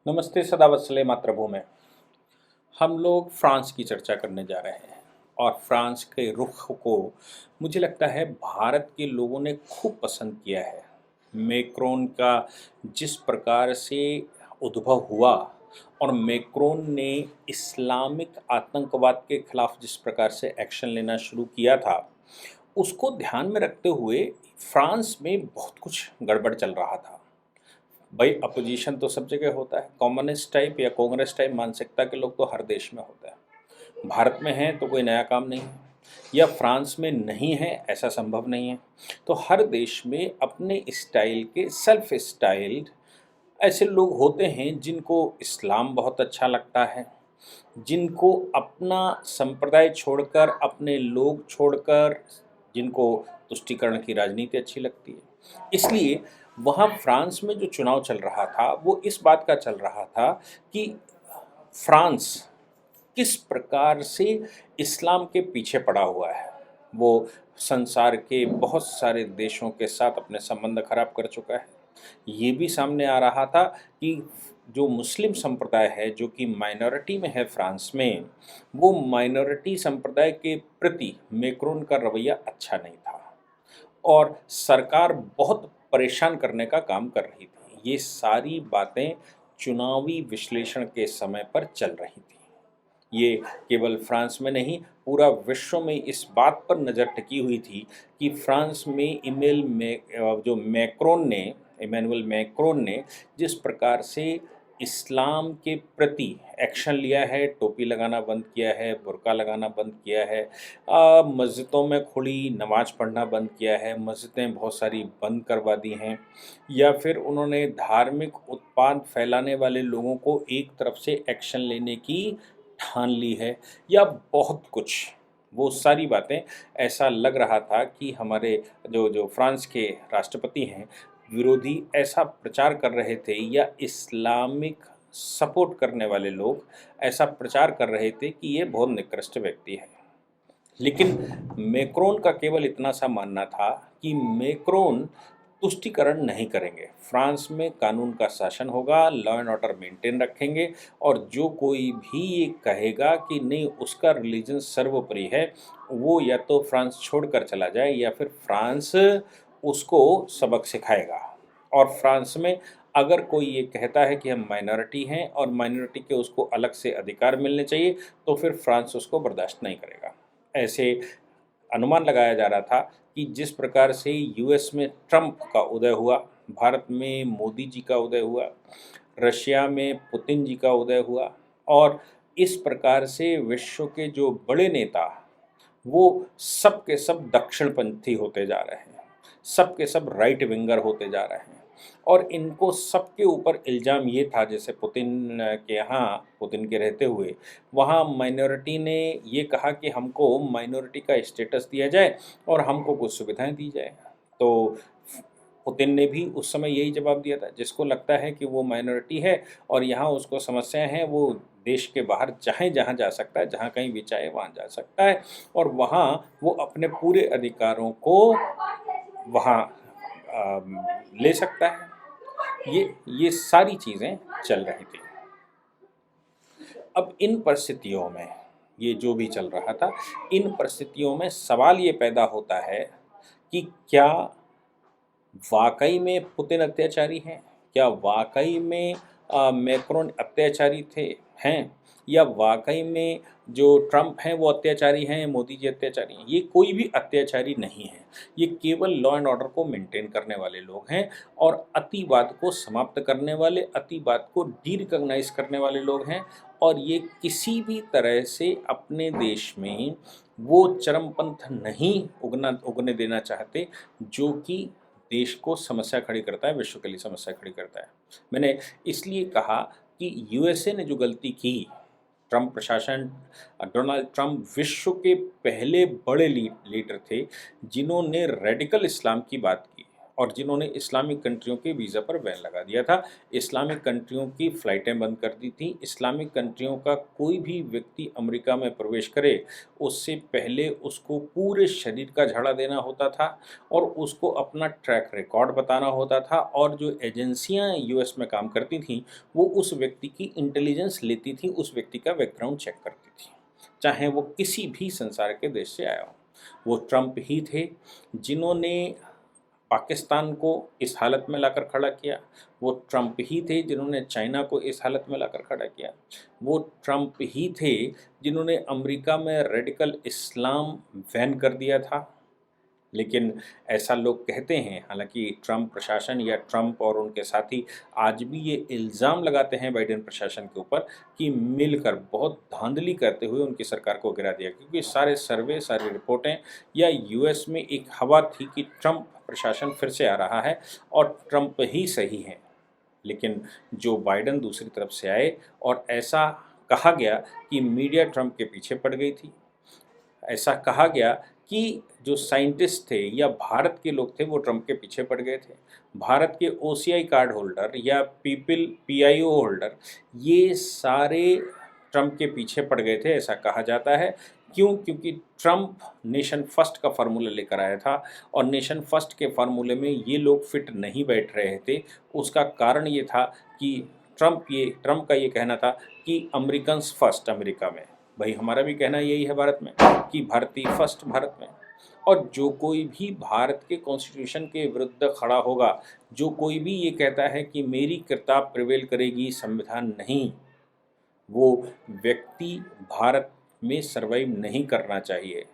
नमस्ते सदा वत्सले मातृभूमि। हम लोग फ्रांस की चर्चा करने जा रहे हैं और फ्रांस के रुख को मुझे लगता है भारत के लोगों ने खूब पसंद किया है। मैक्रोन का जिस प्रकार से उद्भव हुआ और मैक्रोन ने इस्लामिक आतंकवाद के खिलाफ जिस प्रकार से एक्शन लेना शुरू किया था, उसको ध्यान में रखते हुए फ्रांस में बहुत कुछ गड़बड़ चल रहा था। भाई अपोजिशन तो सब जगह होता है, कम्युनिस्ट टाइप या कांग्रेस टाइप मानसिकता के लोग तो हर देश में होता है। भारत में हैं तो कोई नया काम नहीं है, या फ्रांस में नहीं है ऐसा संभव नहीं है। तो हर देश में अपने स्टाइल के सेल्फ स्टाइल्ड ऐसे लोग होते हैं जिनको इस्लाम बहुत अच्छा लगता है, जिनको अपना संप्रदाय छोड़कर, अपने लोग छोड़कर, जिनको तुष्टीकरण की राजनीति अच्छी लगती है। इसलिए वहाँ फ्रांस में जो चुनाव चल रहा था वो इस बात का चल रहा था कि फ्रांस किस प्रकार से इस्लाम के पीछे पड़ा हुआ है। वो संसार के बहुत सारे देशों के साथ अपने संबंध खराब कर चुका है। ये भी सामने आ रहा था कि जो मुस्लिम संप्रदाय है, जो कि माइनॉरिटी में है फ्रांस में, वो माइनॉरिटी संप्रदाय के प्रति मैक्रोन का रवैया अच्छा नहीं था और सरकार बहुत परेशान करने का काम कर रही थी। ये सारी बातें चुनावी विश्लेषण के समय पर चल रही थी। ये केवल फ्रांस में नहीं, पूरा विश्व में इस बात पर नज़र टिकी हुई थी कि फ्रांस में इमैनुअल मैक्रोन ने जिस प्रकार से इस्लाम के प्रति एक्शन लिया है, टोपी लगाना बंद किया है, बुर्का लगाना बंद किया है, मस्जिदों में खुली नमाज पढ़ना बंद किया है, मस्जिदें बहुत सारी बंद करवा दी हैं, या फिर उन्होंने धार्मिक उत्पाद फैलाने वाले लोगों को एक तरफ से एक्शन लेने की ठान ली है, या बहुत कुछ। वो सारी बातें ऐसा लग रहा था कि हमारे जो जो फ्रांस के राष्ट्रपति हैं, विरोधी ऐसा प्रचार कर रहे थे, या इस्लामिक सपोर्ट करने वाले लोग ऐसा प्रचार कर रहे थे कि ये बहुत निकृष्ट व्यक्ति है। लेकिन मैक्रोन का केवल इतना सा मानना था कि मैक्रोन तुष्टीकरण नहीं करेंगे। फ्रांस में कानून का शासन होगा, लॉ एंड ऑर्डर मेंटेन रखेंगे, और जो कोई भी ये कहेगा कि नहीं उसका रिलीजन सर्वोपरि है, वो या तो फ्रांस छोड़कर चला जाए या फिर फ्रांस उसको सबक सिखाएगा। और फ्रांस में अगर कोई ये कहता है कि हम माइनॉरिटी हैं और माइनॉरिटी के उसको अलग से अधिकार मिलने चाहिए, तो फिर फ्रांस उसको बर्दाश्त नहीं करेगा। ऐसे अनुमान लगाया जा रहा था कि जिस प्रकार से यूएस में ट्रंप का उदय हुआ, भारत में मोदी जी का उदय हुआ, रशिया में पुतिन जी का उदय हुआ, और इस प्रकार से विश्व के जो बड़े नेता, वो सब के सब दक्षिणपंथी होते जा रहे हैं, सब के सब राइट विंगर होते जा रहे हैं। और इनको सबके ऊपर इल्ज़ाम ये था, जैसे पुतिन के रहते हुए वहाँ माइनॉरिटी ने ये कहा कि हमको माइनॉरिटी का स्टेटस दिया जाए और हमको कुछ सुविधाएं दी जाए। तो पुतिन ने भी उस समय यही जवाब दिया था, जिसको लगता है कि वो माइनॉरिटी है और यहाँ उसको समस्याएं हैं, वो देश के बाहर चाहे जहाँ जा सकता है, जहाँ कहीं भी चाहे वहाँ जा सकता है, और वहाँ वो अपने पूरे अधिकारों को वहाँ ले सकता है। ये सारी चीज़ें चल रही थी। अब इन परिस्थितियों में ये जो भी चल रहा था, इन परिस्थितियों में सवाल ये पैदा होता है कि क्या वाकई में पुतिन अत्याचारी हैं? क्या वाकई में मैक्रोन अत्याचारी हैं? या वाकई में जो ट्रंप हैं वो अत्याचारी हैं, मोदी जी अत्याचारी हैं? ये कोई भी अत्याचारी नहीं है। ये केवल लॉ एंड ऑर्डर को मेंटेन करने वाले लोग हैं और अतिवाद को समाप्त करने वाले, अतिवाद को डी-रिकॉग्नाइज़ करने वाले लोग हैं, और ये किसी भी तरह से अपने देश में वो चरमपंथ नहीं उगने देना चाहते, जो कि देश को समस्या खड़ी करता है, विश्व के लिए समस्या खड़ी करता है। मैंने इसलिए कहा कि यूएसए ने जो गलती की, ट्रंप प्रशासन, डोनाल्ड ट्रंप विश्व के पहले बड़े लीडर थे जिन्होंने रेडिकल इस्लाम की बात की और जिन्होंने इस्लामिक कंट्रियों के वीज़ा पर बैन लगा दिया था, इस्लामिक कंट्रियों की फ़्लाइटें बंद कर दी थी, इस्लामिक कंट्रियों का कोई भी व्यक्ति अमेरिका में प्रवेश करे, उससे पहले उसको पूरे शरीर का झाड़ा देना होता था और उसको अपना ट्रैक रिकॉर्ड बताना होता था और जो एजेंसियाँ यूएस में काम करती थीं, वो उस व्यक्ति की इंटेलिजेंस लेती थीं, उस व्यक्ति का बैकग्राउंड चेक करती थीं, चाहे वो किसी भी संसार के देश से आया हो। वो ट्रंप ही थे जिन्होंने पाकिस्तान को इस हालत में लाकर खड़ा किया, वो ट्रंप ही थे जिन्होंने चाइना को इस हालत में लाकर खड़ा किया, वो ट्रंप ही थे जिन्होंने अमेरिका में रेडिकल इस्लाम बैन कर दिया था। लेकिन ऐसा लोग कहते हैं, हालांकि ट्रंप प्रशासन या ट्रंप और उनके साथी आज भी ये इल्ज़ाम लगाते हैं बाइडेन प्रशासन के ऊपर कि मिलकर बहुत धांधली करते हुए उनकी सरकार को गिरा दिया, क्योंकि सारे सर्वे, सारी रिपोर्टें या यूएस में एक हवा थी कि ट्रंप प्रशासन फिर से आ रहा है और ट्रंप ही सही है। लेकिन जो बाइडेन दूसरी तरफ से आए और ऐसा कहा गया कि मीडिया ट्रंप के पीछे पड़ गई थी, ऐसा कहा गया कि जो साइंटिस्ट थे या भारत के लोग थे वो ट्रंप के पीछे पड़ गए थे। भारत के ओसीआई कार्ड होल्डर या पीआईओ होल्डर ये सारे ट्रंप के पीछे पड़ गए थे, ऐसा कहा जाता है। क्यों? क्योंकि ट्रंप नेशन फर्स्ट का फार्मूला लेकर आया था और नेशन फर्स्ट के फार्मूले में ये लोग फिट नहीं बैठ रहे थे। उसका कारण ये था कि ट्रंप का ये कहना था कि अमेरिकन्स फर्स्ट अमेरिका में। भाई हमारा भी कहना यही है भारत में कि भारतीय फर्स्ट भारत में। और जो कोई भी भारत के कॉन्स्टिट्यूशन के विरुद्ध खड़ा होगा, जो कोई भी ये कहता है कि मेरी किताब प्रिवेल करेगी, संविधान नहीं, वो व्यक्ति भारत में सर्वाइव नहीं करना चाहिए।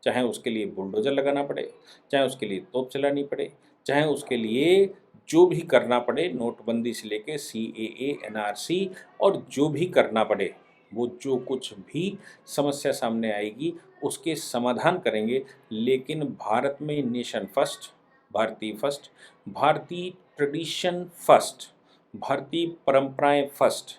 चाहे उसके लिए बुलडोज़र लगाना पड़े, चाहे उसके लिए तोप चलानी पड़े, चाहे उसके लिए जो भी करना पड़े, नोटबंदी से लेके सीएए, एनआरसी और जो भी करना पड़े, वो जो कुछ भी समस्या सामने आएगी उसके समाधान करेंगे। लेकिन भारत में नेशन फर्स्ट, भारतीय फर्स्ट, भारतीय ट्रेडिशन फर्स्ट, भारतीय परंपराएं फर्स्ट,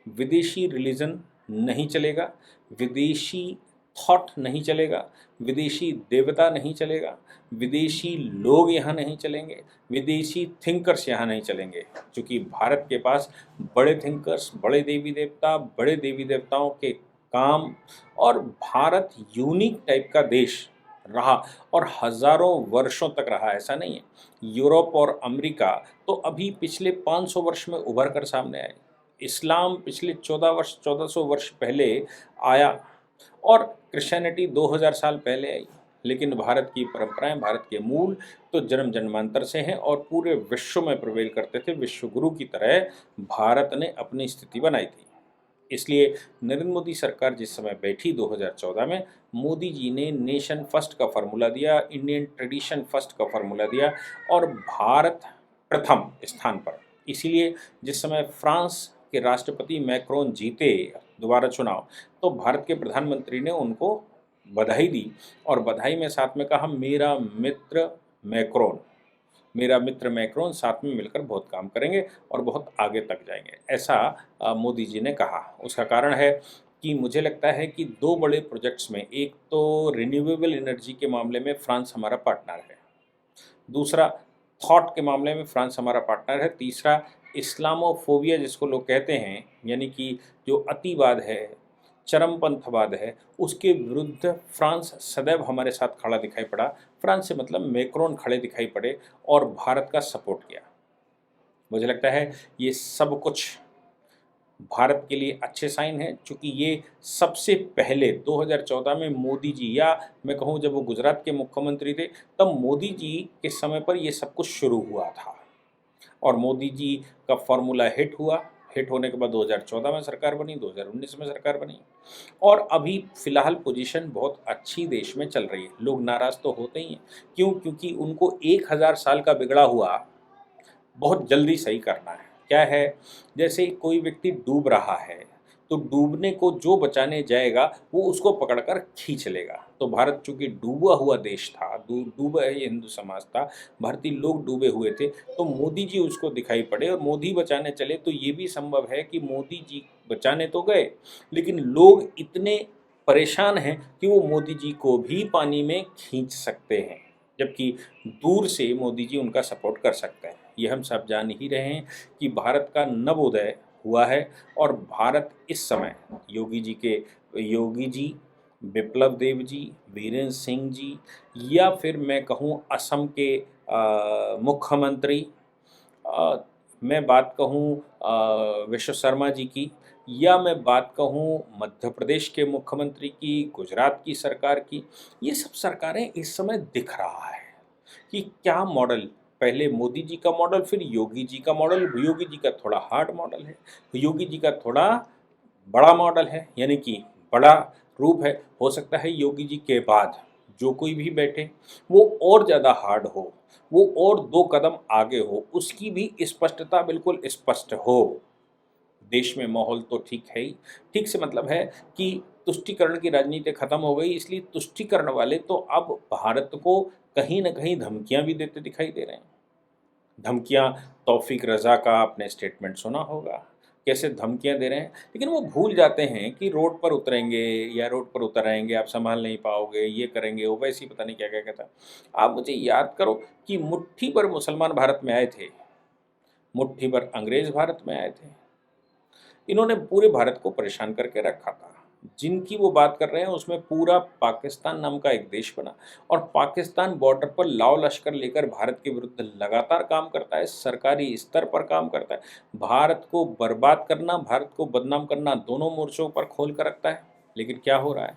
विदेशी रिलीजन नहीं चलेगा, विदेशी थॉट नहीं चलेगा, विदेशी देवता नहीं चलेगा, विदेशी लोग यहाँ नहीं चलेंगे, विदेशी थिंकर्स यहाँ नहीं चलेंगे। क्योंकि भारत के पास बड़े थिंकर्स, बड़े देवी देवता, बड़े देवी देवताओं के काम और भारत यूनिक टाइप का देश रहा और हज़ारों वर्षों तक रहा, ऐसा नहीं है। यूरोप और अमेरिका तो अभी पिछले 500 वर्ष में उभर कर सामने आए। इस्लाम पिछले 1400 वर्ष पहले आया और क्रिश्चियनिटी 2000 साल पहले आई। लेकिन भारत की परंपराएं, भारत के मूल तो जन्म जन्मांतर से हैं और पूरे विश्व में प्रिवेल करते थे। विश्वगुरु की तरह भारत ने अपनी स्थिति बनाई थी। इसलिए नरेंद्र मोदी सरकार जिस समय बैठी 2014 में, मोदी जी ने नेशन फर्स्ट का फार्मूला दिया, इंडियन ट्रेडिशन फर्स्ट का फार्मूला दिया और भारत प्रथम स्थान पर। इसीलिए जिस समय फ्रांस के राष्ट्रपति मैक्रोन जीते दोबारा चुनाव, तो भारत के प्रधानमंत्री ने उनको बधाई दी और बधाई में साथ में कहा मेरा मित्र मैक्रोन, मेरा मित्र मैक्रोन, साथ में मिलकर बहुत काम करेंगे और बहुत आगे तक जाएंगे, ऐसा मोदी जी ने कहा। उसका कारण है कि मुझे लगता है कि दो बड़े प्रोजेक्ट्स में, एक तो रिन्यूएबल एनर्जी के मामले में फ्रांस हमारा पार्टनर है, दूसरा थॉट के मामले में फ्रांस हमारा पार्टनर है, तीसरा इस्लामोफोबिया जिसको लोग कहते हैं, यानी कि जो अतिवाद है, चरमपंथवाद है, उसके विरुद्ध फ्रांस सदैव हमारे साथ खड़ा दिखाई पड़ा। फ्रांस से मतलब मैक्रोन खड़े दिखाई पड़े और भारत का सपोर्ट किया। मुझे लगता है ये सब कुछ भारत के लिए अच्छे साइन हैं, चूँकि ये सबसे पहले 2014 में मोदी जी, या मैं कहूँ जब वो गुजरात के मुख्यमंत्री थे, तब मोदी जी के समय पर ये सब कुछ शुरू हुआ था और मोदी जी का फॉर्मूला हिट हुआ। हिट होने के बाद 2014 में सरकार बनी, 2019 में सरकार बनी और अभी फ़िलहाल पोजीशन बहुत अच्छी देश में चल रही है। लोग नाराज़ तो होते ही हैं। क्यों? क्योंकि उनको 1000 साल का बिगड़ा हुआ बहुत जल्दी सही करना है। क्या है? जैसे कोई व्यक्ति डूब रहा है, तो डूबने को जो बचाने जाएगा वो उसको पकड़कर खींच लेगा। तो भारत चूँकि डूबा हुआ देश था, डूबा है, ये हिंदू समाज था, भारतीय लोग डूबे हुए थे, तो मोदी जी उसको दिखाई पड़े और मोदी बचाने चले। तो ये भी संभव है कि मोदी जी बचाने तो गए, लेकिन लोग इतने परेशान हैं कि वो मोदी जी को भी पानी में खींच सकते हैं। जबकि दूर से मोदी जी उनका सपोर्ट कर सकते हैं। ये हम सब जान ही रहे हैं कि भारत का नवोदय हुआ है और भारत इस समय योगी जी, बिप्लब देव जी, वीरेंद्र सिंह जी या फिर मैं कहूँ असम के मुख्यमंत्री मैं बात कहूँ विश्व शर्मा जी की या मैं बात कहूँ मध्य प्रदेश के मुख्यमंत्री की, गुजरात की सरकार की, ये सब सरकारें इस समय दिख रहा है कि क्या मॉडल पहले मोदी जी का मॉडल फिर योगी जी का मॉडल, योगी जी का थोड़ा हार्ड मॉडल है, योगी जी का थोड़ा बड़ा मॉडल है यानी कि बड़ा रूप है। हो सकता है योगी जी के बाद जो कोई भी बैठे वो और ज़्यादा हार्ड हो, वो और 2 कदम आगे हो, उसकी भी स्पष्टता बिल्कुल स्पष्ट हो। देश में माहौल तो ठीक है ही, ठीक से मतलब है कि तुष्टीकरण की राजनीति खत्म हो गई, इसलिए तुष्टीकरण वाले तो अब भारत को कहीं न कहीं धमकियाँ भी देते दिखाई दे रहे हैं। धमकियाँ तौफीक रज़ा का आपने स्टेटमेंट सुना होगा, कैसे धमकियाँ दे रहे हैं, लेकिन वो भूल जाते हैं कि रोड पर उतरेंगे या रोड पर उतर आएँगे, आप सँभाल नहीं पाओगे, ये करेंगे, ओवैसी पता नहीं क्या-क्या कहता है। आप मुझे याद करो कि मुट्ठी भर मुसलमान भारत में आए थे, मुट्ठी भर अंग्रेज़ भारत में आए थे। इन्होंने पूरे भारत को परेशान करके रखा था। जिनकी वो बात कर रहे हैं उसमें पूरा पाकिस्तान नाम का एक देश बना और पाकिस्तान बॉर्डर पर लाव लश्कर लेकर भारत के विरुद्ध लगातार काम करता है, सरकारी स्तर पर काम करता है। भारत को बर्बाद करना, भारत को बदनाम करना दोनों मोर्चों पर खोल कर रखता है। लेकिन क्या हो रहा है?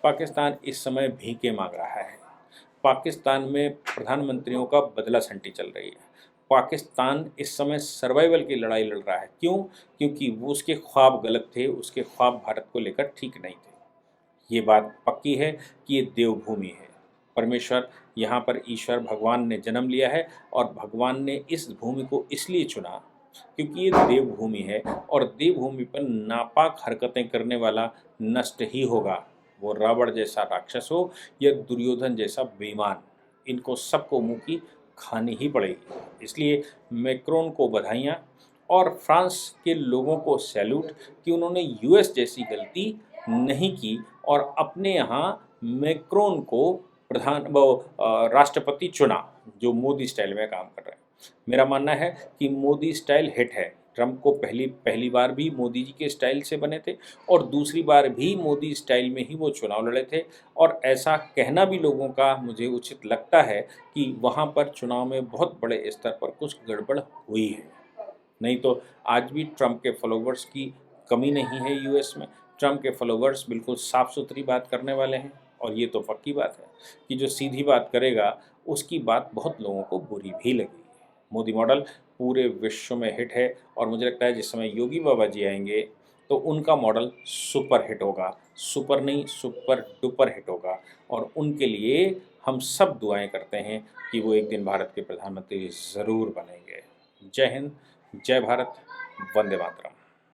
पाकिस्तान इस समय भीखे माँग रहा है। पाकिस्तान में प्रधानमंत्रियों का बदला-संटी चल रही है। पाकिस्तान इस समय सर्वाइवल की लड़ाई लड़ रहा है। क्यों? क्योंकि वो उसके ख्वाब गलत थे, उसके ख्वाब भारत को लेकर ठीक नहीं थे। ये बात पक्की है कि ये देवभूमि है। परमेश्वर यहाँ पर ईश्वर भगवान ने जन्म लिया है और भगवान ने इस भूमि को इसलिए चुना क्योंकि ये देवभूमि है और देवभूमि पर नापाक हरकतें करने वाला नष्ट ही होगा। वो रावण जैसा राक्षस हो या दुर्योधन जैसा बेईमान, इनको सबको मुँह की खानी ही पड़ेगी। इसलिए मैक्रोन को बधाइयाँ और फ्रांस के लोगों को सैल्यूट कि उन्होंने यूएस जैसी गलती नहीं की और अपने यहाँ मैक्रोन को राष्ट्रपति चुना, जो मोदी स्टाइल में काम कर रहे हैं। मेरा मानना है कि मोदी स्टाइल हिट है। ट्रंप को पहली पहली बार भी मोदी जी के स्टाइल से बने थे और दूसरी बार भी मोदी स्टाइल में ही वो चुनाव लड़े थे और ऐसा कहना भी लोगों का मुझे उचित लगता है कि वहाँ पर चुनाव में बहुत बड़े स्तर पर कुछ गड़बड़ हुई है। नहीं तो आज भी ट्रंप के फॉलोवर्स की कमी नहीं है यूएस में। ट्रंप के फॉलोवर्स बिल्कुल साफ-सुथरी बात करने वाले हैं और ये तो पक्की बात है कि जो सीधी बात करेगा, उसकी बात बहुत लोगों को बुरी भी लगेगी। मोदी मॉडल पूरे विश्व में हिट है और मुझे लगता है जिस समय योगी बाबा जी आएँगे, तो उनका मॉडल सुपर हिट होगा। सुपर नहीं, सुपर डुपर हिट होगा और उनके लिए हम सब दुआएँ करते हैं कि वो एक दिन भारत के प्रधानमंत्री ज़रूर बनेंगे। जय हिंद, जय भारत, वंदे मातरम।